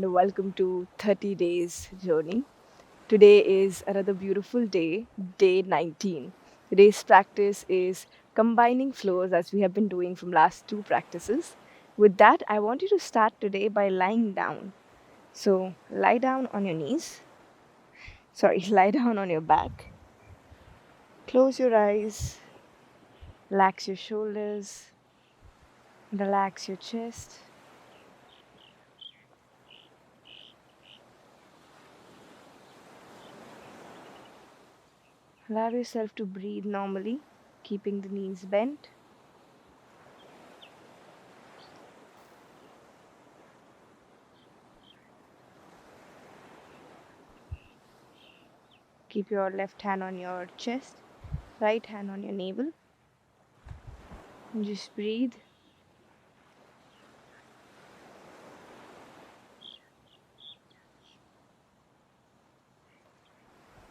and welcome to 30 Days Journey. Today is another beautiful day, day 19. Today's practice is combining flows as we have been doing from last two practices. With that, I want you to start today by lying down. So, lie down on your knees. Sorry, lie down on your back. Close your eyes. Relax your shoulders. Relax your chest. Allow yourself to breathe normally, keeping the knees bent. Keep your left hand on your chest, right hand on your navel. And just breathe.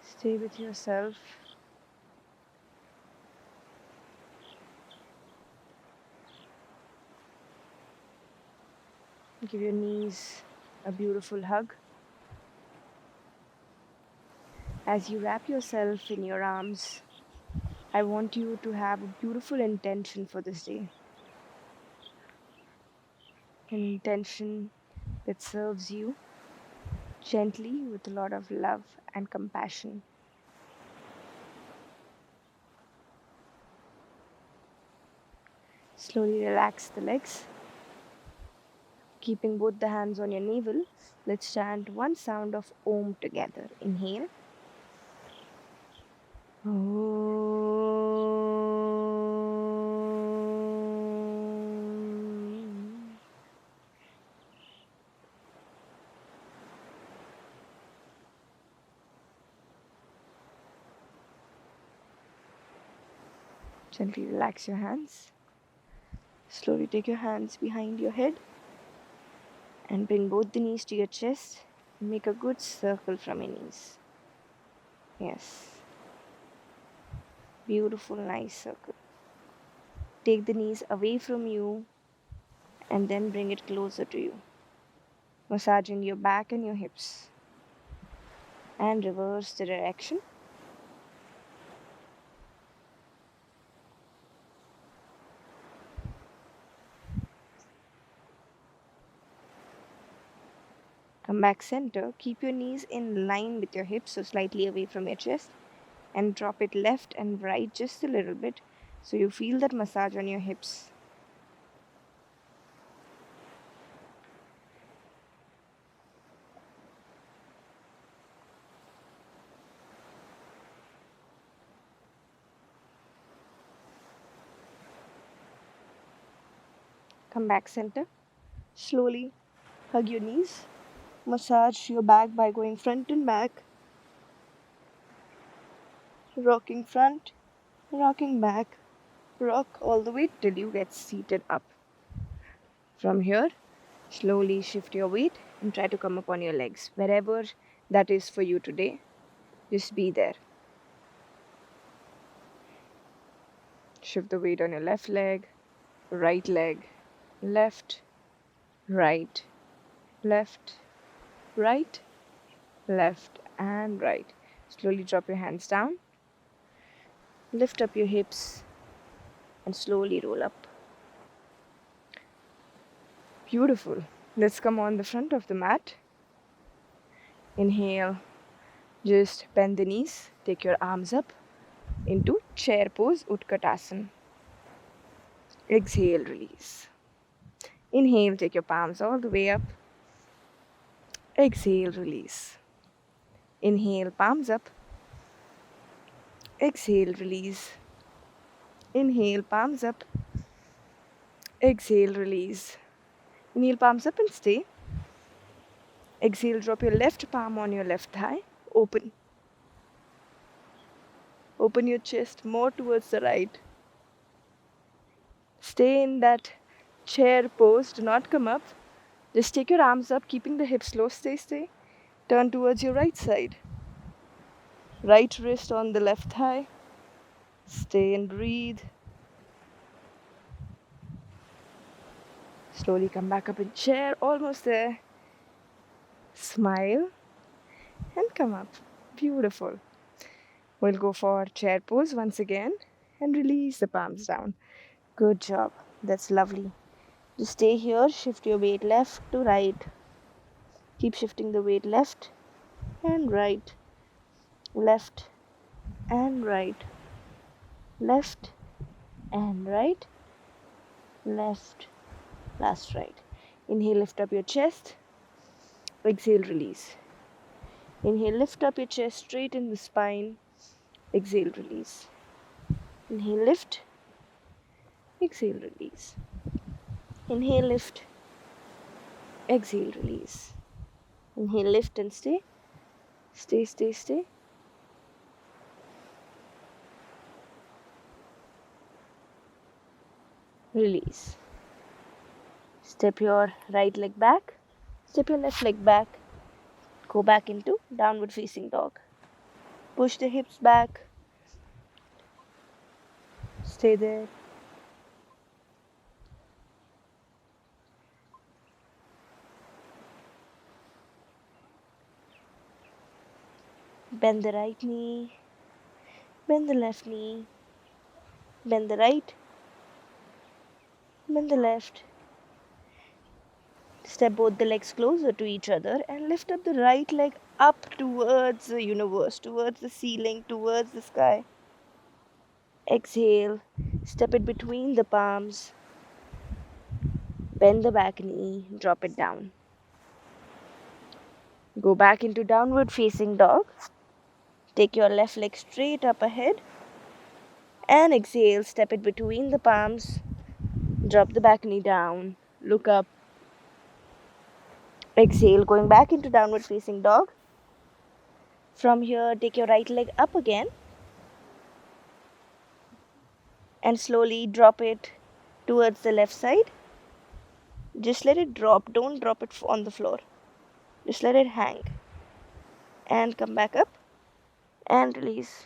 Stay with yourself. Give your knees a beautiful hug. As you wrap yourself in your arms, I want you to have a beautiful intention for this day. An intention that serves you gently with a lot of love and compassion. Slowly relax the legs. Keeping both the hands on your navel, let's chant one sound of Om together. Inhale. Om. Gently relax your hands. Slowly take your hands behind your head and bring both the knees to your chest. Make a good circle from your knees. Yes. Beautiful, nice circle. Take the knees away from you and then bring it closer to you. Massaging your back and your hips. And reverse the direction. Come back center. Keep your knees in line with your hips, so slightly away from your chest. And drop it left and right just a little bit so you feel that massage on your hips. Come back center. Slowly hug your knees. Massage your back by going front and back. Rocking front, rocking back. Rock all the way till you get seated up. From here, slowly shift your weight and try to come up on your legs. Wherever that is for you today, just be there. Shift the weight on your left leg, left, right, left, right, left, and right. Slowly drop your hands down. Lift up your hips and slowly roll up. Beautiful. Let's come on the front of the mat. Inhale. Just bend the knees. Take your arms up into chair pose, Utkatasana. Exhale, release. Inhale, take your palms all the way up. Exhale, release. Inhale, palms up. Exhale, release. Inhale, palms up. Exhale, release. Inhale, palms up and stay. Exhale, drop your left palm on your left thigh. Open. Open your chest more towards the right. Stay in that chair pose. Do not come up. Just take your arms up, keeping the hips low. Stay. Turn towards your right side. Right wrist on the left thigh. Stay and breathe. Slowly come back up in chair. Almost there. Smile and come up. Beautiful. We'll go for chair pose once again and release the palms down. Good job. That's lovely. Just stay here. Shift your weight left to right. Keep shifting the weight left and right. Left and right. Left and right. Left. Last right. Inhale, lift up your chest. Exhale, release. Inhale, lift up your chest, straighten the spine. Exhale, release. Inhale, lift. Exhale, release. Inhale, lift. Exhale, release. Inhale, lift and stay. Stay, stay, stay. Release. Step your right leg back. Step your left leg back. Go back into downward facing dog. Push the hips back. Stay there. Bend the right knee. Bend the left knee. Bend the right. Bend the left. Step both the legs closer to each other and lift up the right leg up towards the universe, towards the ceiling, towards the sky. Exhale. Step it between the palms. Bend the back knee. Drop it down. Go back into downward facing dog. Take your left leg straight up ahead. And exhale. Step it between the palms. Drop the back knee down. Look up. Exhale. Going back into downward facing dog. From here, take your right leg up again. And slowly drop it towards the left side. Just let it drop. Don't drop it on the floor. Just let it hang. And come back up. And release.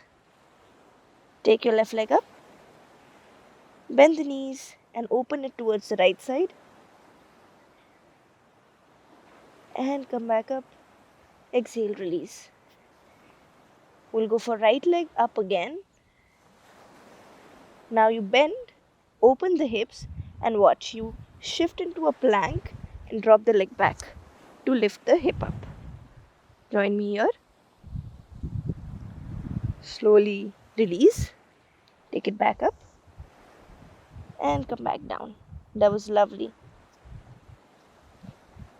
Take your left leg up. Bend the knees and open it towards the right side. And come back up. Exhale, release. We'll go for right leg up again. Now you bend, open the hips, and watch. You shift into a plank and drop the leg back to lift the hip up. Join me here. Slowly release. Take it back up. And come back down. That was lovely.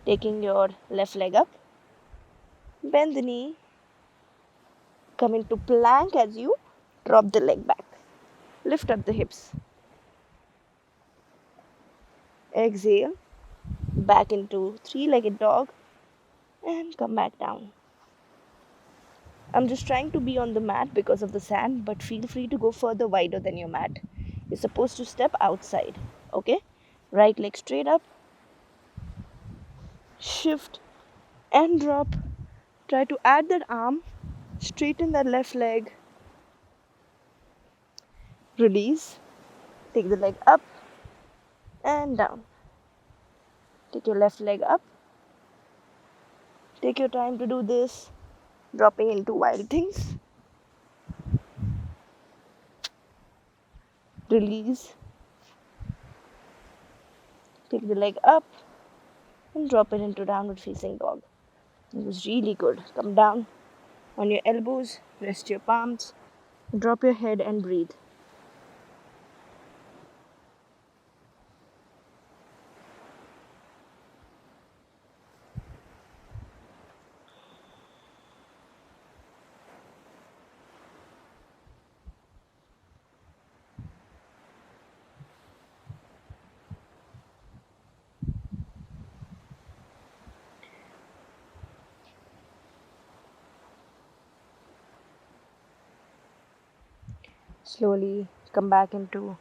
Taking your left leg up. Bend the knee. Come into plank as you drop the leg back. Lift up the hips. Exhale. Back into three-legged dog. And come back down. I'm just trying to be on the mat because of the sand, but feel free to go further wider than your mat. You're supposed to step outside. Okay? Right leg straight up. Shift and drop. Try to add that arm. Straighten that left leg. Release. Take the leg up and down. Take your left leg up. Take your time to do this. Dropping into wild things. Release. Take the leg up and drop it into downward facing dog. It was really good. Come down on your elbows. Rest your palms. Drop your head and breathe. Slowly come back into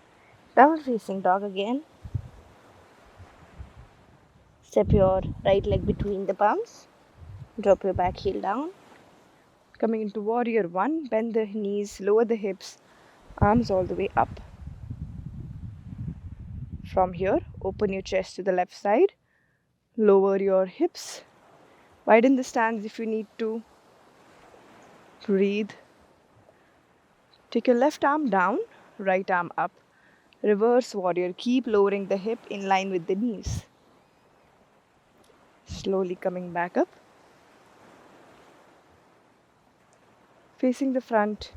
downward facing dog again. Step your right leg between the palms. Drop your back heel down. Coming into warrior one. Bend the knees, lower the hips, arms all the way up. From here, open your chest to the left side. Lower your hips. Widen the stance if you need to. Breathe. Take your left arm down, right arm up. Reverse warrior. Keep lowering the hip in line with the knees. Slowly coming back up. Facing the front.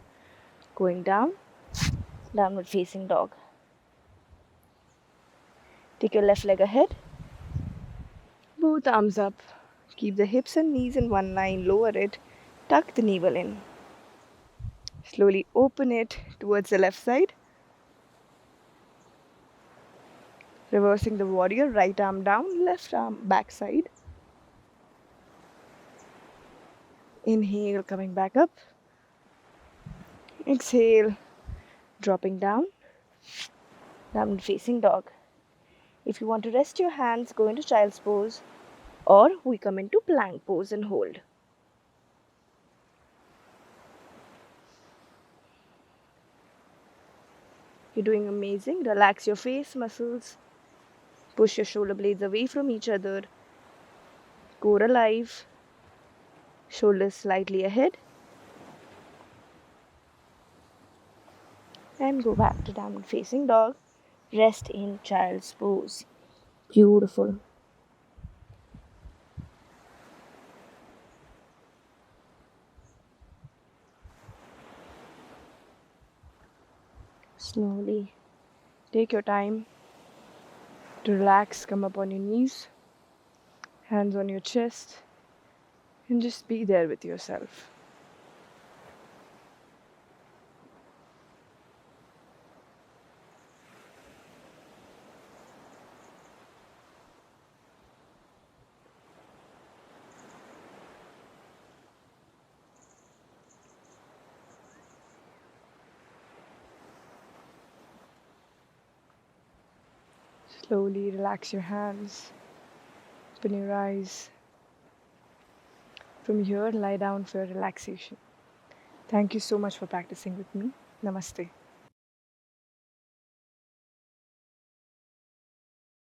Going down. Downward facing dog. Take your left leg ahead. Both arms up. Keep the hips and knees in one line. Lower it. Tuck the navel in. Slowly open it towards the left side. Reversing the warrior. Right arm down. Left arm back side. Inhale, coming back up. Exhale, dropping down. Downward facing dog. If you want to rest your hands, go into child's pose, or we come into plank pose and hold. You're doing amazing. Relax your face muscles. Push your shoulder blades away from each other. Core alive. Shoulders slightly ahead. And go back to downward facing dog. Rest in child's pose. Beautiful. Slowly take your time to relax. Come up on your knees, hands on your chest, and just be there with yourself. Slowly relax your hands, open your eyes. From here, lie down for relaxation. Thank you so much for practicing with me. Namaste.